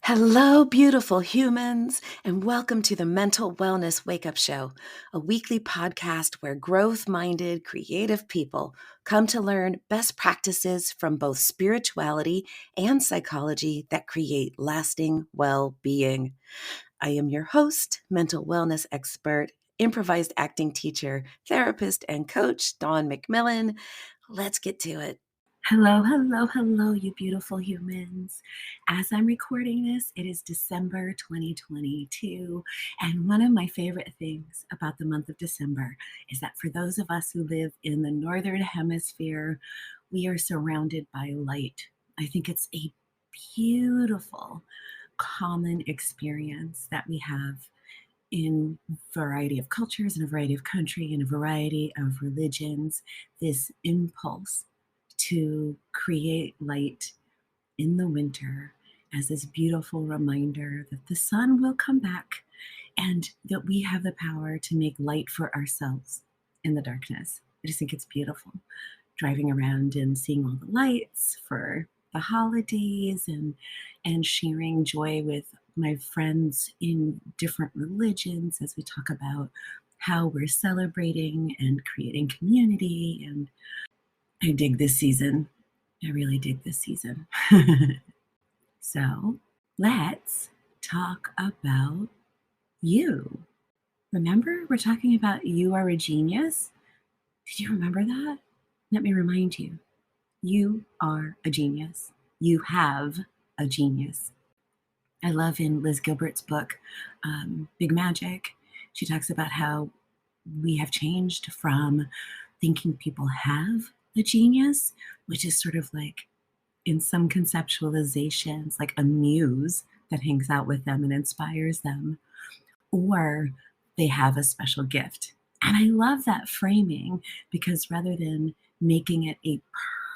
Hello, beautiful humans, and welcome to the Mental Wellness Wake Up Show, a weekly podcast where growth minded, creative people come to learn best practices from both spirituality and psychology that create lasting well being. I am your host, mental wellness expert, improvised acting teacher, therapist, and coach, Dawn McMillan. Let's get to it. Hello, hello, hello, you beautiful humans. As I'm recording this, it is December 2022. And one of my favorite things about the month of December is that for those of us who live in the Northern Hemisphere, we are surrounded by light. I think it's a beautiful, common experience that we have in a variety of cultures, in a variety of country, in a variety of religions, this impulse to create light in the winter as this beautiful reminder that the sun will come back and that we have the power to make light for ourselves in the darkness. I just think it's beautiful driving around and seeing all the lights for the holidays and sharing joy with my friends in different religions as we talk about how we're celebrating and creating community. And I dig this season. I really dig this season. So let's talk about you. Remember, we're talking about you are a genius. Did you remember that? Let me remind you. You are a genius. You have a genius. I love in Liz Gilbert's book, Big Magic, she talks about how we have changed from thinking people have a genius, which is sort of like in some conceptualizations, like a muse that hangs out with them and inspires them, or they have a special gift. And I love that framing because rather than making it a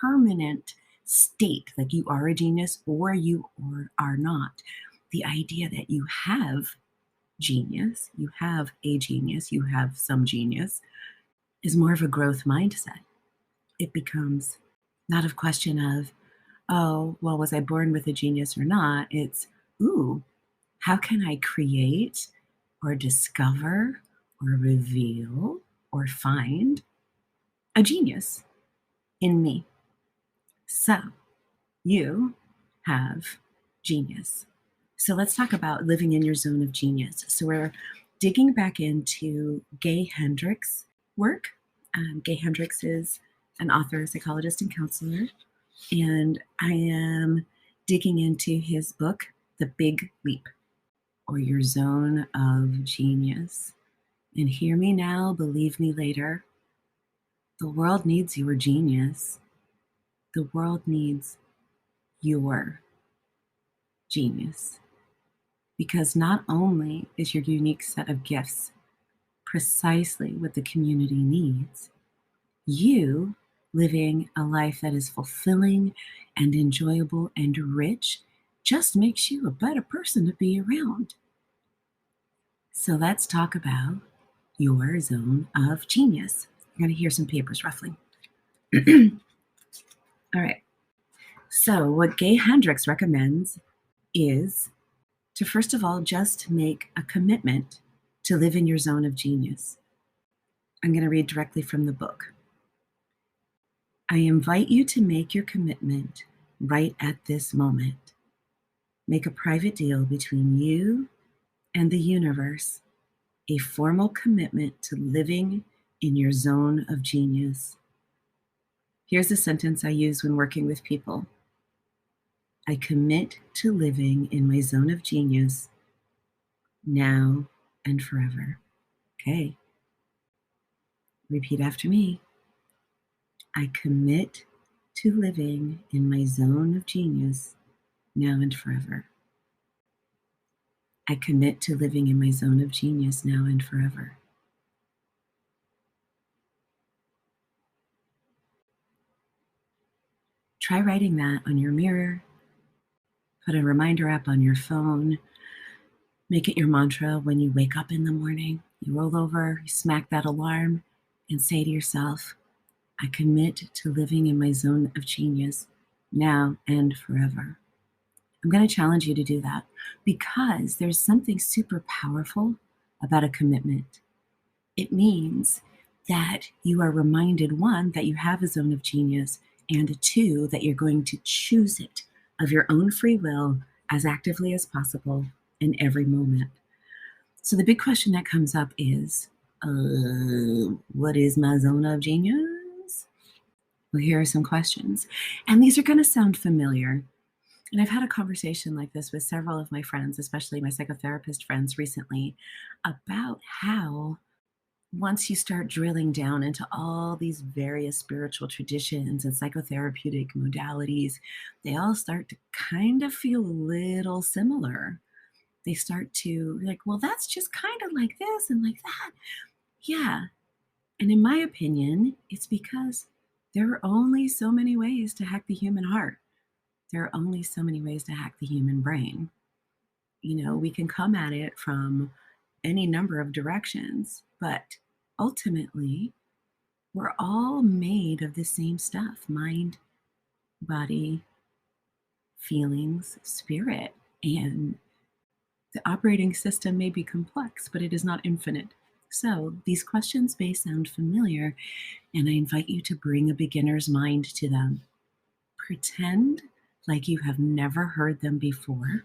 permanent state, like you are a genius or you are not, the idea that you have genius, you have a genius, you have some genius, is more of a growth mindset. It becomes not a question of, oh, well, was I born with a genius or not? It's, ooh, how can I create or discover or reveal or find a genius in me? So you have genius. So let's talk about living in your zone of genius. So we're digging back into Gay Hendricks' work. Gay Hendricks is an author, psychologist, and counselor. And I am digging into his book, The Big Leap, or Your Zone of Genius. And hear me now, believe me later. The world needs your genius. The world needs your genius. Because not only is your unique set of gifts precisely what the community needs, you living a life that is fulfilling and enjoyable and rich just makes you a better person to be around. So let's talk about your zone of genius. You're going to hear some papers ruffling. All right. So what Gay Hendricks recommends is to first of all, just make a commitment to live in your zone of genius. I'm going to read directly from the book. I invite you to make your commitment right at this moment. Make a private deal between you and the universe, a formal commitment to living in your zone of genius. Here's a sentence I use when working with people. I commit to living in my zone of genius now and forever. Okay. Repeat after me. I commit to living in my zone of genius now and forever. I commit to living in my zone of genius now and forever. Try writing that on your mirror. Put a reminder app on your phone. Make it your mantra when you wake up in the morning. You roll over, you smack that alarm, and say to yourself, I commit to living in my zone of genius now and forever. I'm going to challenge you to do that because there's something super powerful about a commitment. It means that you are reminded, one, that you have a zone of genius, and two, that you're going to choose it of your own free will as actively as possible in every moment. So the big question that comes up is, what is my zone of genius? Well, here are some questions. And these are going to sound familiar. And I've had a conversation like this with several of my friends, especially my psychotherapist friends recently, about how once you start drilling down into all these various spiritual traditions and psychotherapeutic modalities, they all start to kind of feel a little similar. They start to like, well, that's just kind of like this and like that. Yeah. And in my opinion, it's because there are only so many ways to hack the human heart. There are only so many ways to hack the human brain. We can come at it from any number of directions, but ultimately, we're all made of the same stuff: mind, body, feelings, spirit. And the operating system may be complex, but it is not infinite. So these questions may sound familiar, and I invite you to bring a beginner's mind to them. Pretend like you have never heard them before.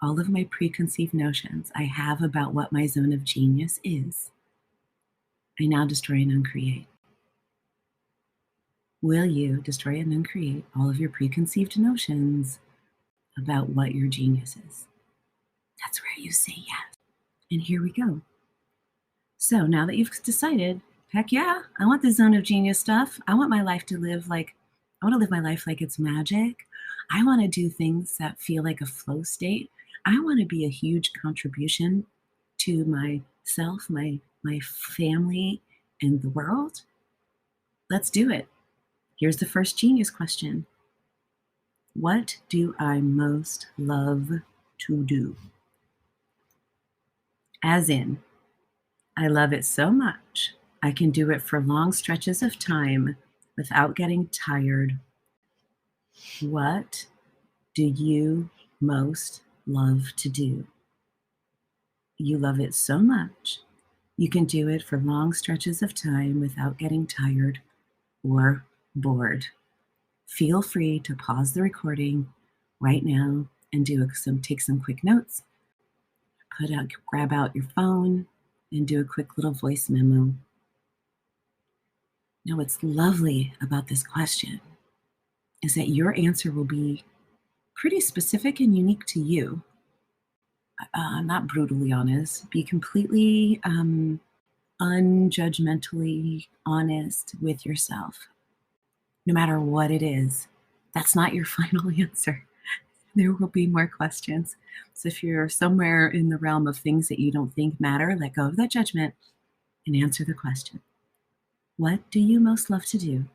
All of my preconceived notions I have about what my zone of genius is, I now destroy and uncreate. Will you destroy and uncreate all of your preconceived notions about what your genius is? That's where you say yes. And here we go. So now that you've decided, heck yeah, I want the zone of genius stuff. I want my life to live like, I want to live my life like it's magic. I want to do things that feel like a flow state. I want to be a huge contribution to myself, my family, and the world. Let's do it. Here's the first genius question. What do I most love to do? As in, I love it so much, I can do it for long stretches of time without getting tired. What do you most love to do? You love it so much, you can do it for long stretches of time without getting tired or bored. Feel free to pause the recording right now and take some quick notes. Grab out your phone and do a quick little voice memo. Now, what's lovely about this question is that your answer will be pretty specific and unique to you. Not brutally honest, be completely unjudgmentally honest with yourself. No matter what it is, that's not your final answer. There will be more questions. So if you're somewhere in the realm of things that you don't think matter, let go of that judgment and answer the question. What do you most love to do?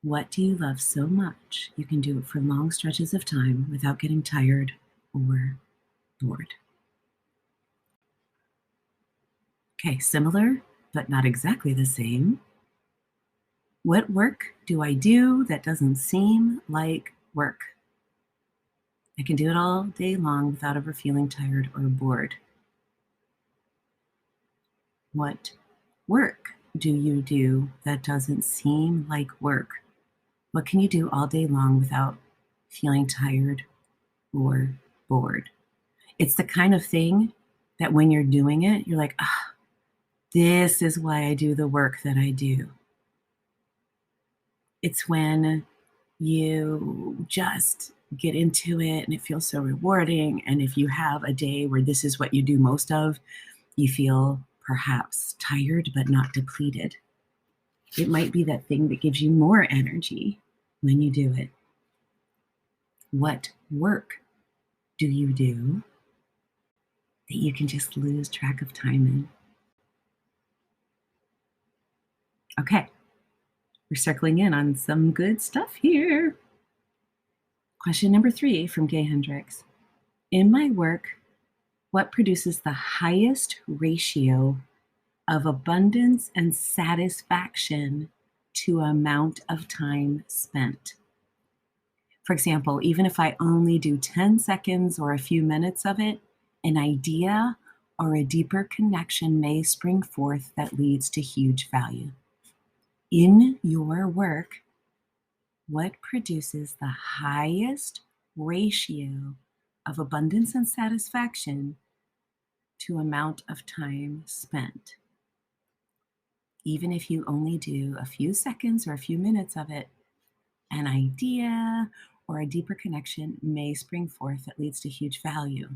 What do you love so much you can do it for long stretches of time without getting tired or bored? Okay, similar, but not exactly the same. What work do I do that doesn't seem like work? I can do it all day long without ever feeling tired or bored. What work do you do that doesn't seem like work? What can you do all day long without feeling tired or bored? It's the kind of thing that when you're doing it, you're like, this is why I do the work that I do. It's when you just get into it and it feels so rewarding. And if you have a day where this is what you do most of, you feel perhaps tired but not depleted. It might be that thing that gives you more energy when you do it. What work do you do that you can just lose track of time in? Okay, we're circling in on some good stuff here. Question number 3 from Gay Hendricks. In my work, what produces the highest ratio of abundance and satisfaction to amount of time spent? For example, even if I only do 10 seconds or a few minutes of it, an idea or a deeper connection may spring forth that leads to huge value. In your work, what produces the highest ratio of abundance and satisfaction to amount of time spent? Even if you only do a few seconds or a few minutes of it, an idea or a deeper connection may spring forth that leads to huge value.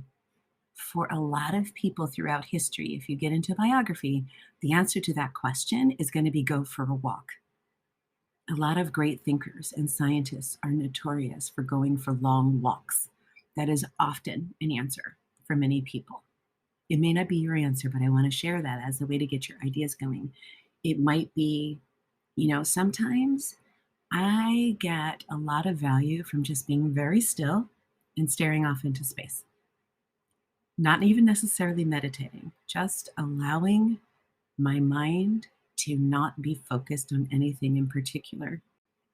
For a lot of people throughout history, if you get into biography, the answer to that question is going to be go for a walk. A lot of great thinkers and scientists are notorious for going for long walks. That is often an answer for many people. It may not be your answer, but I want to share that as a way to get your ideas going. It might be, sometimes I get a lot of value from just being very still and staring off into space. Not even necessarily meditating, just allowing my mind to not be focused on anything in particular.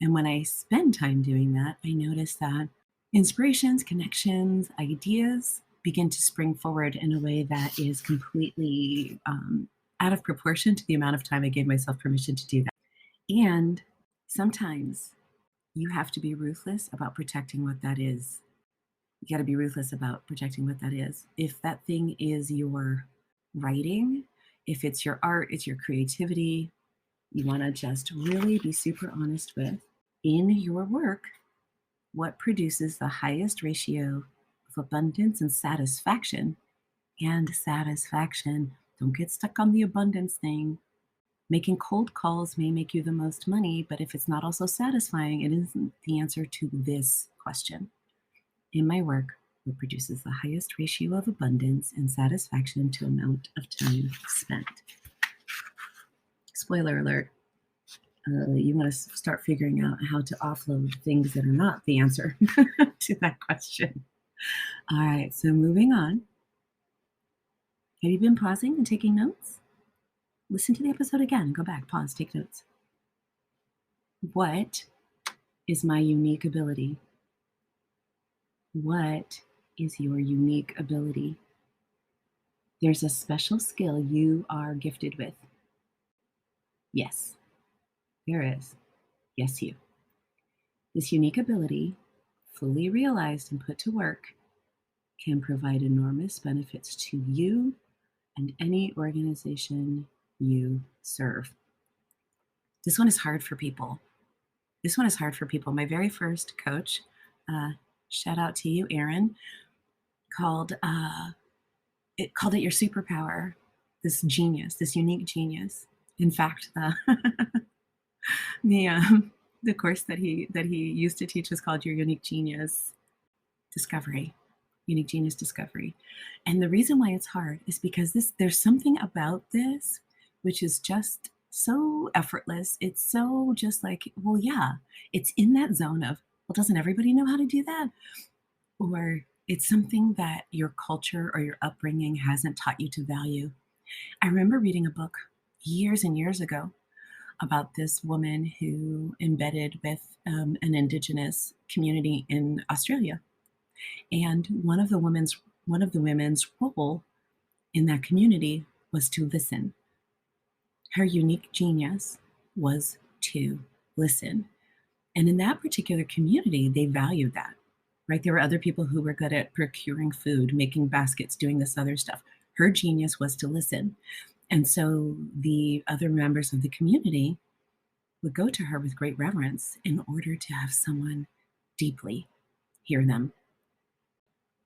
And when I spend time doing that, I notice that inspirations, connections, ideas begin to spring forward in a way that is completely out of proportion to the amount of time I gave myself permission to do that. And sometimes you have to be ruthless about protecting what that is. You got to be ruthless about protecting what that is. If that thing is your writing, if it's your art, it's your creativity, you want to just really be super honest with in your work what produces the highest ratio of abundance and satisfaction. And satisfaction, don't get stuck on the abundance thing. Making cold calls may make you the most money, but if it's not also satisfying, it isn't the answer to this question. In my work, what produces the highest ratio of abundance and satisfaction to amount of time spent? Spoiler alert, you want to start figuring out how to offload things that are not the answer to that question. All right, so moving on. Have you been pausing and taking notes? Listen to the episode again. Go back, pause, take notes. What is my unique ability? What is your unique ability? There's a special skill you are gifted with. Yes, there is. Yes, you. This unique ability, fully realized and put to work, can provide enormous benefits to you and any organization you serve. This one is hard for people. My very first coach, shout out to you, Aaron, called it your superpower, this genius, this unique genius. In fact, the course that he used to teach was called Your Unique Genius Discovery. Unique Genius Discovery. And the reason why it's hard is because there's something about this which is just so effortless. It's so just like, well, yeah, it's in that zone of, well, doesn't everybody know how to do that? Or it's something that your culture or your upbringing hasn't taught you to value. I remember reading a book years and years ago about this woman who embedded with an indigenous community in Australia. And one of the women's role in that community was to listen. Her unique genius was to listen. And in that particular community, they valued that, right? There were other people who were good at procuring food, making baskets, doing this other stuff. Her genius was to listen. And so the other members of the community would go to her with great reverence in order to have someone deeply hear them.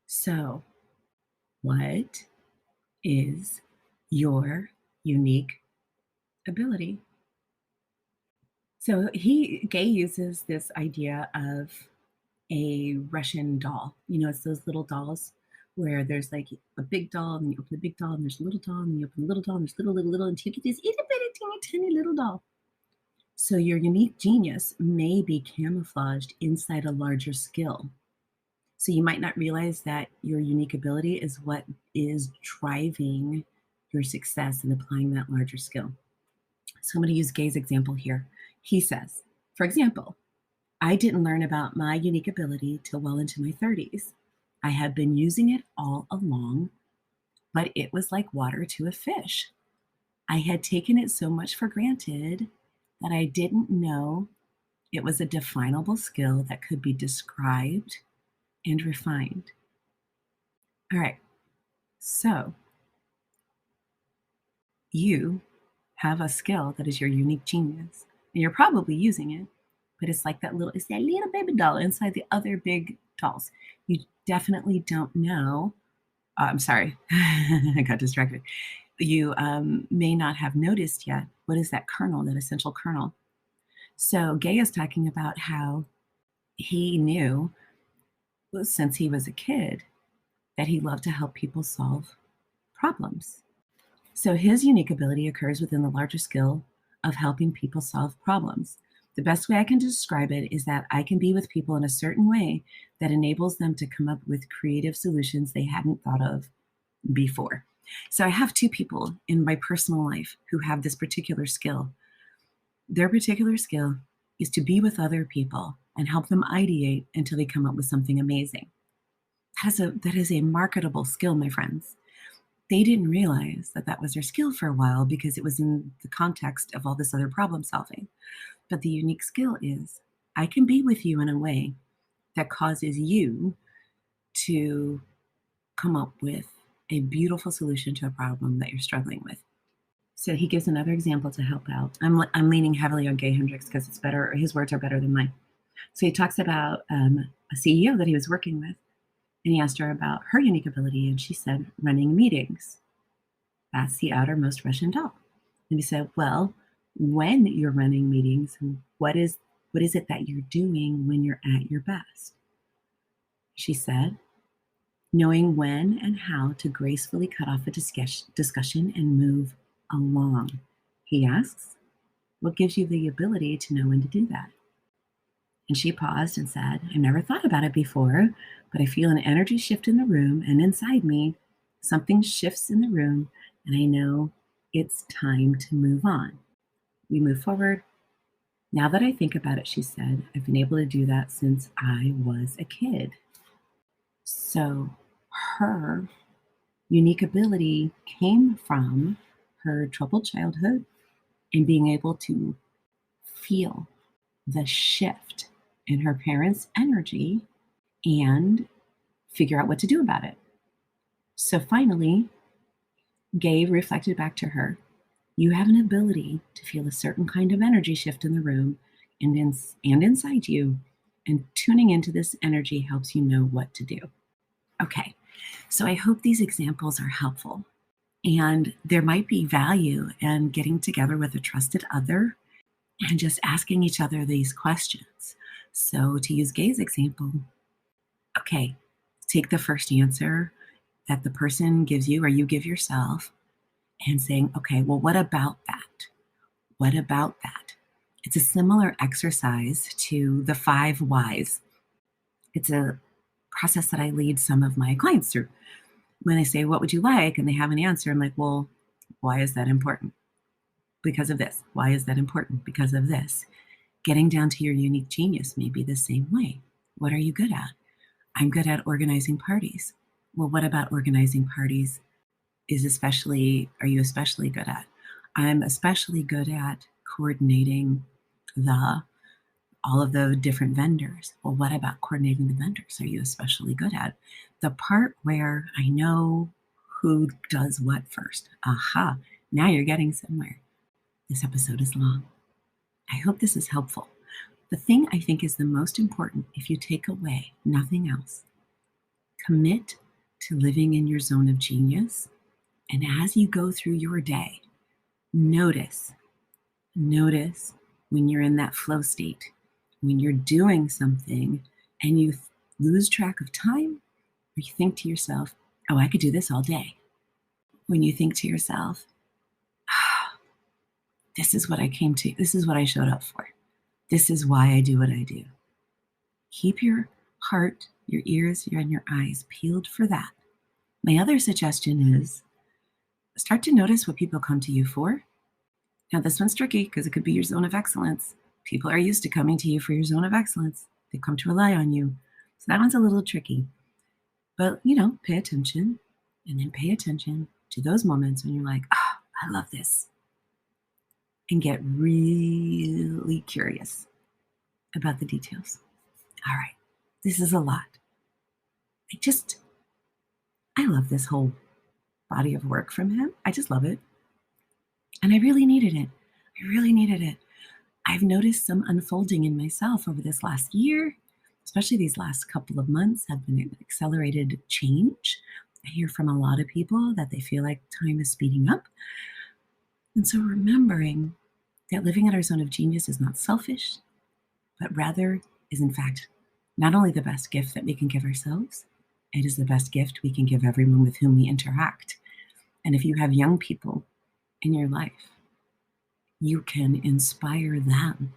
So, what is your unique ability? So Gay uses this idea of a Russian doll. It's those little dolls where there's like a big doll, and you open the big doll, and there's a little doll, and you open the little doll, and there's little, until you get this itty bitty teeny tiny little doll. So your unique genius may be camouflaged inside a larger skill. So you might not realize that your unique ability is what is driving your success in applying that larger skill. So I'm going to use Gay's example here. He says, for example, I didn't learn about my unique ability till well into my 30s. I had been using it all along, but it was like water to a fish. I had taken it so much for granted that I didn't know it was a definable skill that could be described and refined. All right, so you have a skill that is your unique genius, and you're probably using it, but it's that little baby doll inside the other big dolls. You definitely don't know. I'm sorry, I got distracted. You may not have noticed yet. What is that kernel, that essential kernel? So Gay is talking about how he knew, well, since he was a kid, that he loved to help people solve problems. So his unique ability occurs within the larger skill of helping people solve problems. The best way I can describe it is that I can be with people in a certain way that enables them to come up with creative solutions they hadn't thought of before. So I have two people in my personal life who have this particular skill. Their particular skill is to be with other people and help them ideate until they come up with something amazing. That is a marketable skill, my friends. They didn't realize that that was their skill for a while because it was in the context of all this other problem solving. But the unique skill is I can be with you in a way that causes you to come up with a beautiful solution to a problem that you're struggling with. So he gives another example to help out. I'm leaning heavily on Gay Hendricks because it's better. His words are better than mine. So he talks about a CEO that he was working with, and he asked her about her unique ability, and she said, running meetings. That's the outermost Russian doll. And he said, well, when you're running meetings, what is it that you're doing when you're at your best? She said, knowing when and how to gracefully cut off a discussion and move along. He asks, what gives you the ability to know when to do that? And she paused and said, I've never thought about it before, but I feel an energy shift in the room, and inside me, something shifts in the room, and I know it's time to move on. We move forward. Now that I think about it, she said, I've been able to do that since I was a kid. So her unique ability came from her troubled childhood and being able to feel the shift in her parents' energy and figure out what to do about it. So finally, Gabe reflected back to her, you have an ability to feel a certain kind of energy shift in the room and inside you, and tuning into this energy helps you know what to do. Okay, so I hope these examples are helpful, and there might be value in getting together with a trusted other and just asking each other these questions. So to use Gay's example, okay, take the first answer that the person gives you or you give yourself and saying, okay, well, what about that? What about that? It's a similar exercise to the 5 whys. It's a process that I lead some of my clients through. When they say, what would you like? And they have an answer, I'm like, well, why is that important? Because of this. Why is that important? Because of this. Getting down to your unique genius may be the same way. What are you good at? I'm good at organizing parties. Well, what about organizing parties are you especially good at? I'm especially good at coordinating all of the different vendors. Well, what about coordinating the vendors are you especially good at? The part where I know who does what first. Aha, now you're getting somewhere. This episode is long. I hope this is helpful. The thing I think is the most important, if you take away nothing else, commit to living in your zone of genius. And as you go through your day, notice when you're in that flow state, when you're doing something and you lose track of time, or you think to yourself, oh, I could do this all day. When you think to yourself, this is what I came to, this is what I showed up for. This is why I do what I do. Keep your heart, your ears, and your eyes peeled for that. My other suggestion is start to notice what people come to you for. Now, this one's tricky because it could be your zone of excellence, People are used to coming to you for your zone of excellence. They've come to rely on you. So that one's a little tricky. But, pay attention, and then pay attention to those moments when you're like, I love this. And get really curious about the details. All right, this is a lot. I love this whole body of work from him. I just love it. And I really needed it. I've noticed some unfolding in myself over this last year, especially these last couple of months have been an accelerated change. I hear from a lot of people that they feel like time is speeding up. And so remembering that living in our zone of genius is not selfish, but rather is in fact not only the best gift that we can give ourselves, it is the best gift we can give everyone with whom we interact. And if you have young people in your life, you can inspire them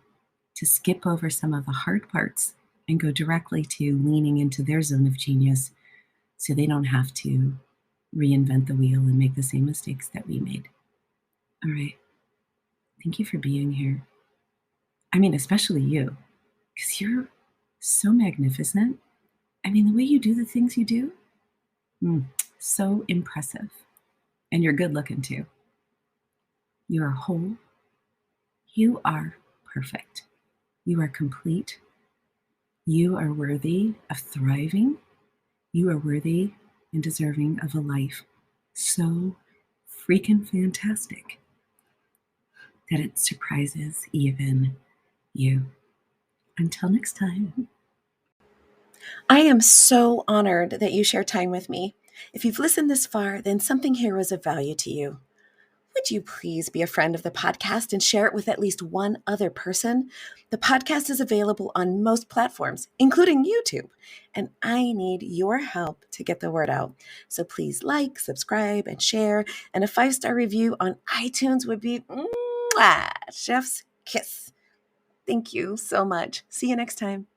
to skip over some of the hard parts and go directly to leaning into their zone of genius so they don't have to reinvent the wheel and make the same mistakes that we made. All right. Thank you for being here. I mean, especially you, because you're so magnificent. I mean, the way you do the things you do, so impressive. And you're good looking too. You are whole. You are perfect. You are complete. You are worthy of thriving. You are worthy and deserving of a life so freaking fantastic that it surprises even you. Until next time. I am so honored that you share time with me. If you've listened this far, then something here was of value to you. Would you please be a friend of the podcast and share it with at least one other person? The podcast is available on most platforms, including YouTube, and I need your help to get the word out. So please like, subscribe, and share, and a 5-star review on iTunes would be chef's kiss. Thank you so much. See you next time.